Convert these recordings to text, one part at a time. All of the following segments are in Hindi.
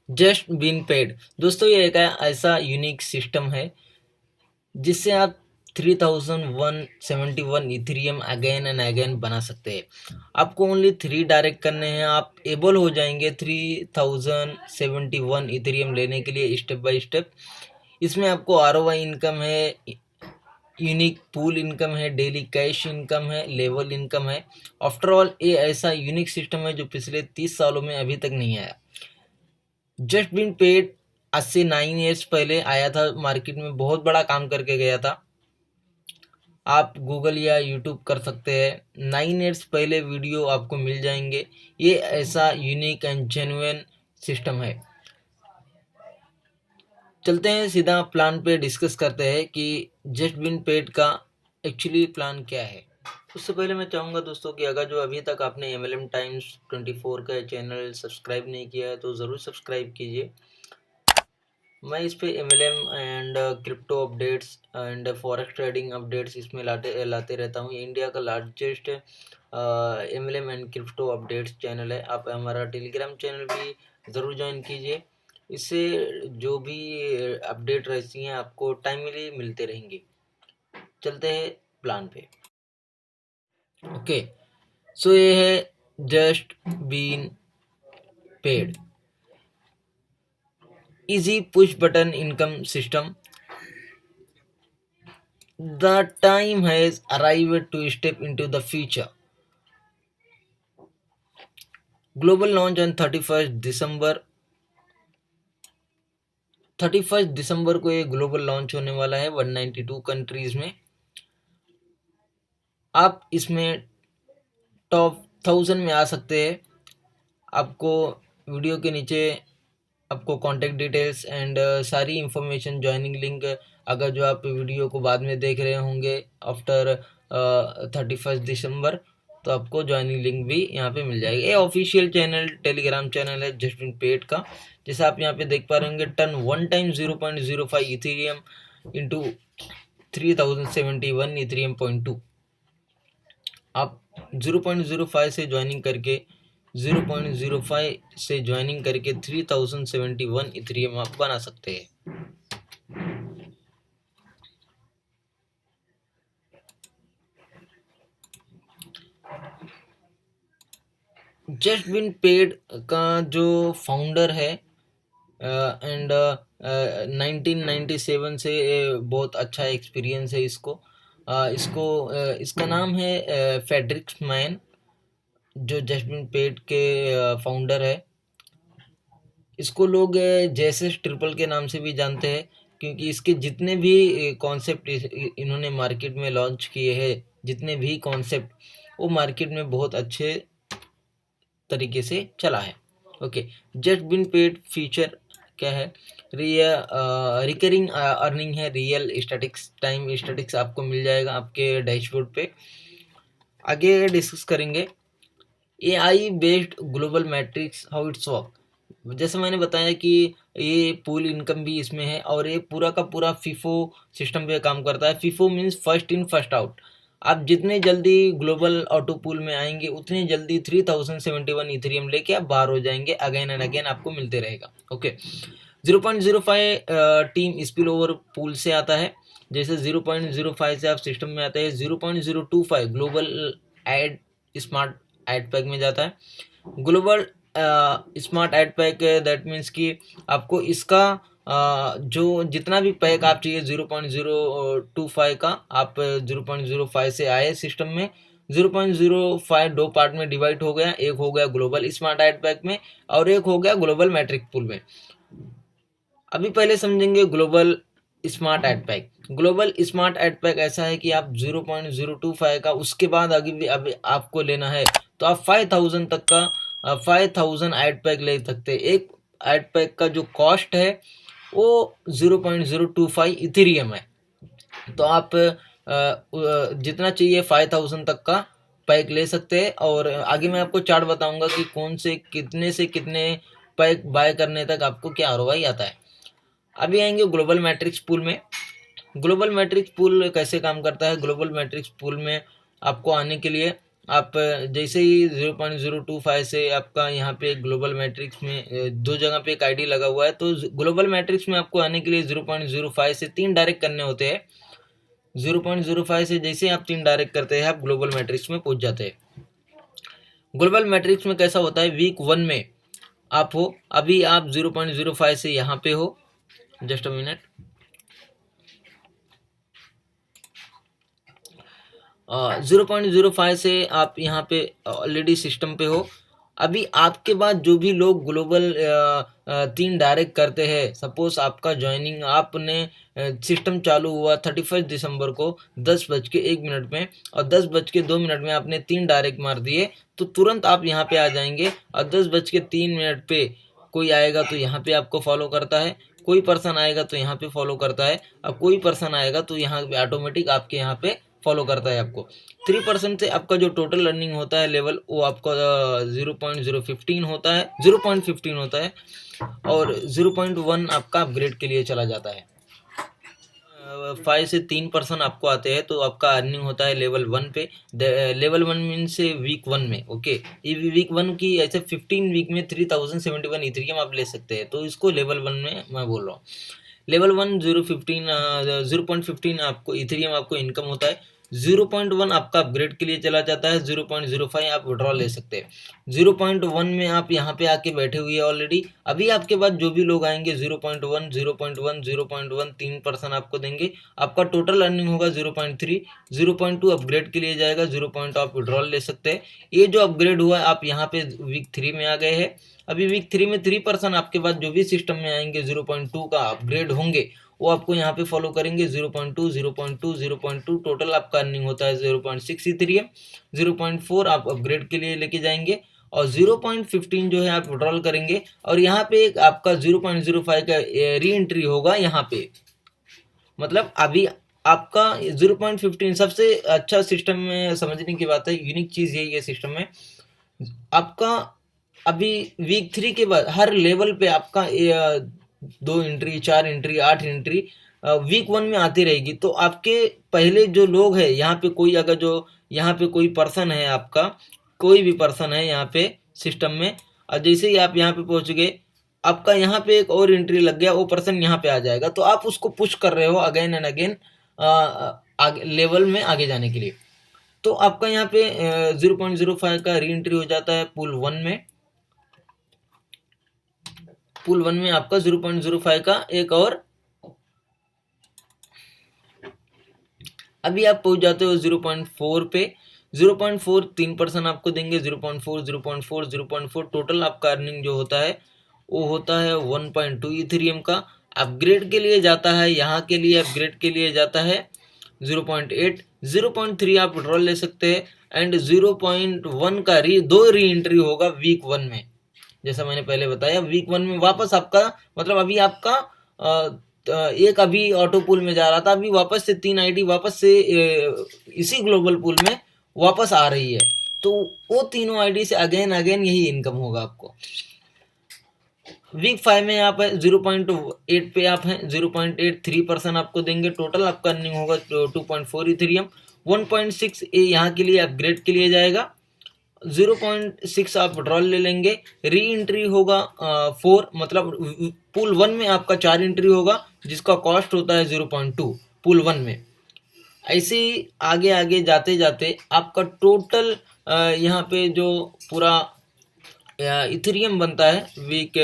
Just been paid. दोस्तों ये एक ऐसा यूनिक सिस्टम है जिससे आप 3171 इथेरियम अगेन एंड अगेन बना सकते हैं। आपको ओनली 3 डायरेक्ट करने हैं, आप एबल हो जाएंगे 3071 इथेरियम लेने के लिए स्टेप बाय स्टेप। इसमें आपको आरओआई इनकम है, यूनिक पूल इनकम है, डेली कैश इनकम है, लेवल इनकम है। आफ्टर ऑल ये ऐसा यूनिक सिस्टम है जो पिछले 30 सालों में अभी तक नहीं आया। जस्ट बीन पेड आज से 9 ईयर्स पहले आया था मार्केट में, बहुत बड़ा काम करके गया था। आप गूगल या यूट्यूब कर सकते हैं, 9 ईयर्स पहले वीडियो आपको मिल जाएंगे। ये ऐसा यूनिक एंड जेन्युइन सिस्टम है। चलते हैं सीधा प्लान पे डिस्कस करते हैं कि जस्ट बिन पेड का एक्चुअली प्लान क्या है। उससे पहले मैं चाहूँगा दोस्तों कि अगर जो अभी तक आपने MLM टाइम्स 24 का चैनल सब्सक्राइब नहीं किया है तो ज़रूर सब्सक्राइब कीजिए। मैं इस पे MLM and crypto updates and forex trading updates इसमें लाते रहता हूँ। ये इंडिया का largest MLM and crypto updates channel है। आप हमारा टेलीग्राम चैनल भी ज़रूर ज्वाइन कीजिए, इससे जो भी अपडेट रहती हैं आपको टाइमली मिलते रहेंगे। चलते हैं प्लान पे। ओके, सो ये है just been paid easy push button income system. The time has arrived to step into the future. Global launch on 31st दिसंबर को ये ग्लोबल लॉन्च होने वाला है 192 कंट्रीज में। आप इसमें टॉप 1000 में आ सकते हैं। आपको वीडियो के नीचे आपको कॉन्टेक्ट डिटेल्स एंड सारी इंफॉर्मेशन, ज्वाइनिंग लिंक, अगर जो आप वीडियो को बाद में देख रहे होंगे आफ्टर 31 दिसंबर, तो आपको ज्वाइनिंग लिंक भी यहाँ पे मिल जाएगी। ये ऑफिशियल चैनल टेलीग्राम चैनल है जस्ट बिन पेड का। जैसे आप यहाँ पे देख पा रहे होंगे, turn one time 0.05 Ethereum into 3071 Ethereum 0.2। आप 0.05 से ज्वाइनिंग करके 3071 इथेरियम आप बना सकते हैं। जस्ट बिन पेड का जो फाउंडर है एंड 1997 से बहुत अच्छा एक्सपीरियंस है इसको। इसका नाम है फेडरिक्स मैन, जो जस्ट बिन पेड के फाउंडर है। इसको लोग जेसस ट्रिपल के नाम से भी जानते हैं, क्योंकि इसके जितने भी कॉन्सेप्ट इन्होंने मार्केट में लॉन्च किए हैं, जितने भी कॉन्सेप्ट, वो मार्केट में बहुत अच्छे तरीके से चला है। Okay, just been paid feature क्या है? रिकरिंग अर्निंग है, रियल स्टैटिक्स, टाइम स्टैटिक्स आपको मिल जाएगा आपके डैशबोर्ड पे। आगे डिस्कस करेंगे AI based global matrix, how it's work. जैसे मैंने बताया कि ये पूल इनकम भी इसमें है, और ये पूरा का पूरा FIFO सिस्टम पे काम करता है। FIFO means first in first out. आप जितने जल्दी ग्लोबल ऑटो पूल में आएंगे उतनी जल्दी 3071 इथेरियम लेके आप बाहर हो जाएंगे। अगेन एंड अगेन आपको मिलते रहेगा। Okay, 0.05 team spill over pool से आता है। जैसे 0.05 से आप सिस्टम में आते हैं, 0.025 global ad smart ad pack में जाता है। Global smart ad pack, that means कि आपको इसका जो जितना भी पैक आप चाहिए 0.025 का, आप 0.05 से आए सिस्टम में। 0.05 दो पार्ट में डिवाइड हो गया, एक हो गया ग्लोबल स्मार्ट एड पैक में और एक हो गया ग्लोबल मैट्रिक पूल में। अभी पहले समझेंगे global smart ad pack. Global smart ad pack ऐसा है कि आप 0.025 का, उसके बाद आगे भी अभी आपको लेना है तो आप 5000 तक का 5000 एड पैक ले सकते हैं। एक एड पैक का जो कॉस्ट है वो 0.025 इथेरियम है। तो आप जितना चाहिए 5000 तक का पैक ले सकते हैं। और आगे मैं आपको चार्ट बताऊंगा कि कौन से कितने पैक बाय करने तक आपको क्या ROI आता है। अभी आएंगे ग्लोबल मैट्रिक्स पूल में। ग्लोबल मैट्रिक्स पूल कैसे काम करता है? ग्लोबल मैट्रिक्स पूल में आपको आने के लिए आप जैसे ही 0.025 से आपका यहाँ पे ग्लोबल मैट्रिक्स में दो जगह पे एक आईडी लगा हुआ है, तो ग्लोबल मैट्रिक्स में आपको आने के लिए 0.05 से 3 डायरेक्ट करने होते हैं। 0.05 से जैसे आप 3 डायरेक्ट करते हैं, आप ग्लोबल मैट्रिक्स में पहुंच जाते हैं। ग्लोबल मैट्रिक्स में कैसा होता है, वीक 1 में आप हो, अभी आप 0.05 से यहाँ पे हो, जस्ट अ मिनट, 0.05 से आप यहाँ पे ऑलरेडी सिस्टम पे हो। अभी आपके बाद जो भी लोग ग्लोबल 3 डायरेक्ट करते हैं, सपोज आपका ज्वाइनिंग आपने सिस्टम चालू हुआ 31 दिसंबर को 10:01 में, और 10:02 में आपने 3 डायरेक्ट मार दिए, तो तुरंत आप यहाँ पे आ जाएंगे। और 10:03 पे कोई आएगा तो यहाँ पे आपको फॉलो करता है, कोई पर्सन आएगा तो यहाँ पे फॉलो करता है, और कोई पर्सन आएगा तो यहाँ पे ऑटोमेटिक आपके यहाँ पे फॉलो करता है आपको। 3% से आपका जो टोटल अर्निंग होता है लेवल, वो आपका 0.015 होता है, 0.15 होता है, और 0.1 आपका अपग्रेड के लिए चला जाता है। 5 से 3% आपको आते हैं, तो आपका अर्निंग होता है लेवल 1 पे। लेवल 1 मीन से वीक 1 में, ओके। ये वीक 1 की ऐसे 15 वीक में 3071 इथेरियम आप ले सकते हैं, तो इसको लेवल 1 में मैं बोल रहा हूँ। लेवल 1 0.15 आपको इथेरियम आपको इनकम होता है। 0.1 आपका अपग्रेड के लिए चला जाता है। 0.05 आप विड्रॉ ले सकते हैं। 0.1 में आप यहाँ पे आके बैठे हुए हैं ऑलरेडी। अभी आपके बाद जो भी लोग आएंगे 0.1, 0.1, 0.1 3% आपको देंगे। आपका टोटल अर्निंग होगा 0.3। 0.2 अपग्रेड के लिए जाएगा, 0. आप विड्रॉल ले सकते हैं। ये जो अपग्रेड हुआ है, आप यहाँ पे वीक 3 में आ गए हैं। अभी वीक 3 में 3% आपके बाद जो भी सिस्टम में आएंगे 0.2 का अपग्रेड होंगे, वो आपको यहाँ पे फॉलो करेंगे। 0.2, 0.2, 0.2 टोटल आपका अर्निंग होता है 0.6 इथेरियम। 0.4 आप अपग्रेड के लिए लेके जाएंगे, और 0.15 जो है आप विड्रॉल करेंगे, और यहाँ पे एक आपका 0.05 का री एंट्री होगा यहाँ पे। मतलब अभी आपका 0.15 सबसे अच्छा सिस्टम में समझने की बात है, यूनिक चीज़ यही है सिस्टम में। आपका अभी वीक 3 के बाद हर लेवल पे आपका 2 एंट्री, 4 एंट्री, 8 एंट्री वीक 1 में आती रहेगी। तो आपके पहले जो लोग हैं यहाँ पे, कोई अगर जो यहाँ पे कोई पर्सन है, आपका कोई भी पर्सन है यहाँ पे सिस्टम में, और जैसे ही आप यहाँ पे पहुँच गए, आपका यहाँ पे एक और एंट्री लग गया, वो पर्सन यहाँ पे आ जाएगा, तो आप उसको पुश कर रहे हो अगेन एंड अगेन आगे लेवल में आगे जाने के लिए। तो आपका यहाँ पे 0.05 का री एंट्री हो जाता है पूल 1 में। पूल 1 में आपका 0.05 का एक और, अभी आप पहुंच जाते हो 0.4 पे। 0.4 3% आपको देंगे। 0.4, 0.4, 0.4 टोटल आपका अर्निंग जो होता है वो होता है 1.2 इथेरियम का। अपग्रेड के लिए जाता है, यहाँ के लिए अपग्रेड के लिए जाता है 0.8। 0.3 आप विड्रॉल ले सकते हैं, एंड 0.1 का दो री एंट्री होगा वीक 1 में। जैसा मैंने पहले बताया, वीक 1 में वापस आपका, मतलब अभी आपका एक अभी ऑटो पूल में जा रहा था, अभी वापस से 3 आईडी वापस से इसी ग्लोबल पूल में वापस आ रही है, तो वो तीनों आईडी से अगेन अगेन यही इनकम होगा आपको। वीक 5 में आप 0.8 पे आप हैं। 0.8 3% आपको देंगे। टोटल आपका अर्निंग होगा 2.4 इथेरियम। 1.6 यहाँ के लिए अपग्रेड के लिए जाएगा। 0.6 आप विड्रॉल ले लेंगे। री एंट्री होगा 4, मतलब पूल 1 में आपका 4 एंट्री होगा, जिसका कॉस्ट होता है 0.2 पूल 1 में। ऐसे ही आगे आगे जाते जाते आपका टोटल यहाँ पे जो पूरा इथेरियम बनता है वीक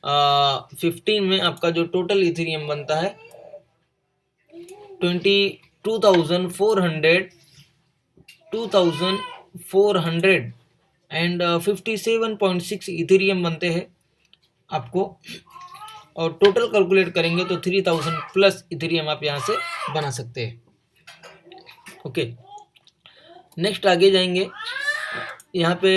15 में, आपका जो टोटल इथेरियम बनता है 22,400 एंड 57.6 इथेरियम बनते हैं आपको, और टोटल कैलकुलेट करेंगे तो 3000 प्लस इथेरियम आप यहाँ से बना सकते हैं। ओके, नेक्स्ट आगे जाएंगे। यहाँ पे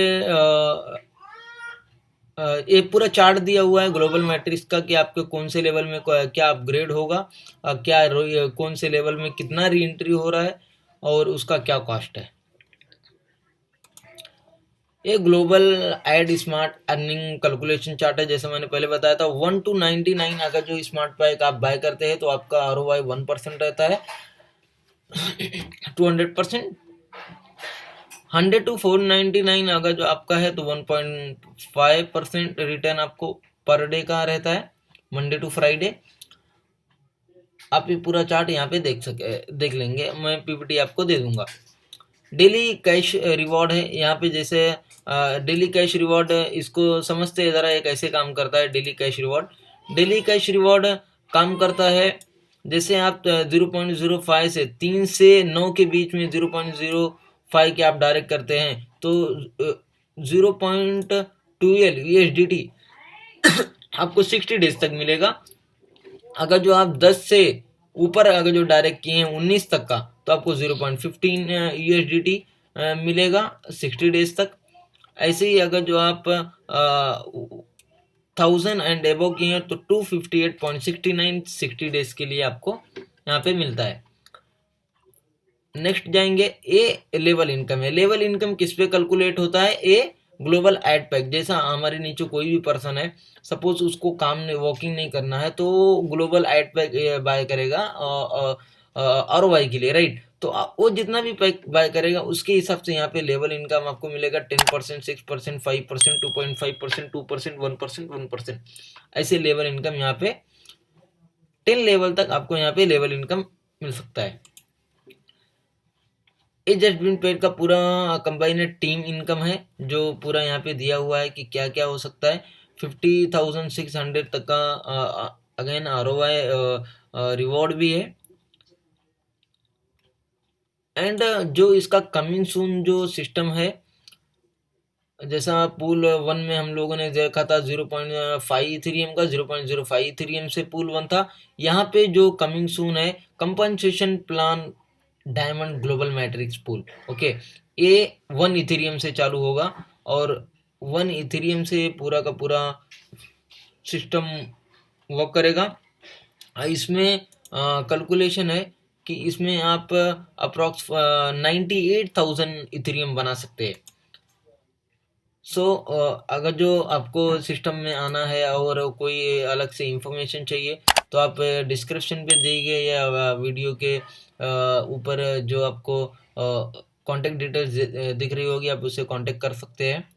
एक पूरा चार्ट दिया हुआ है ग्लोबल मैट्रिक्स का कि आपके कौन से लेवल में क्या अपग्रेड होगा, क्या कौन से लेवल में कितना री एंट्री हो रहा है, और उसका क्या कॉस्ट है। ये global ad smart earning calculation chart है। जैसे मैंने पहले बताया था, 1 to 99 अगर जो स्मार्ट पैक आप बाय करते हैं तो आपका ROI 1% रहता है, 200%। 100 to 499 अगर जो आपका है तो 1.5% रिटर्न आपको पर डे का रहता है, मंडे टू फ्राइडे। आप ये पूरा चार्ट यहाँ पे देख लेंगे, मैं पीपीटी आपको दे दूंगा। डेली कैश रिवॉर्ड है यहाँ पे, जैसे डेली कैश रिवॉर्ड, इसको समझते हैं ज़रा ये कैसे काम करता है daily cash reward. Daily cash reward काम करता है, जैसे आप 0.05 से 3 से 9 के बीच में 0.05 के आप डायरेक्ट करते हैं तो 0.12 USDT आपको 60 डेज तक मिलेगा। अगर जो आप 10 से ऊपर अगर जो डायरेक्ट किए हैं 19 तक का, तो आपको 0.15 USDT मिलेगा 60 डेज तक। ऐसे ही अगर जो आप 1000 एंड एबो किए हैं तो 258.69 60 डेज के लिए आपको यहाँ पे मिलता है। नेक्स्ट जाएंगे, ए लेवल इनकम है। लेवल इनकम किस पे कैलकुलेट होता है? A global add pack. जैसा हमारे नीचे कोई भी पर्सन है, सपोज उसको काम नहीं, वॉकिंग नहीं करना है, तो ग्लोबल एड पैक बाय करेगा ROI के लिए, राइट। तो वो जितना भी पैक बाय करेगा उसके हिसाब से यहाँ पे लेवल इनकम आपको मिलेगा 10%, 6%, 5%, 2.5%, 2%, 1%, 1%। ऐसे लेवल इनकम यहाँ पे 10 लेवल तक आपको यहाँ पे लेवल इनकम मिल सकता है। ये जस्ट बीन पेड का पूरा कंबाइनेड टीम इनकम है, जो पूरा यहाँ पे दिया हुआ है कि क्या क्या हो सकता है। 50,600 तक का अगेन ROI रिवॉर्ड भी है। एंड जो इसका कमिंग सून जो सिस्टम है, जैसा पूल 1 में हम लोगों ने देखा था 0.5 इथेरियम का, 0.05 इथेरियम से पूल 1 था। यहाँ पे जो कमिंग सून है, compensation plan diamond global matrix pool, okay. ये 1 इथेरियम से चालू होगा और 1 इथेरियम से पूरा का पूरा सिस्टम वर्क करेगा। इसमें कैलकुलेशन है कि इसमें आप अप्रॉक्स 98,000 इथेरियम बना सकते हैं। सो अगर जो आपको सिस्टम में आना है और कोई अलग से इंफॉर्मेशन चाहिए तो आप डिस्क्रिप्शन पे दिए गए या वीडियो के ऊपर जो आपको कॉन्टेक्ट डिटेल्स दिख रही होगी, आप उससे कॉन्टेक्ट कर सकते हैं।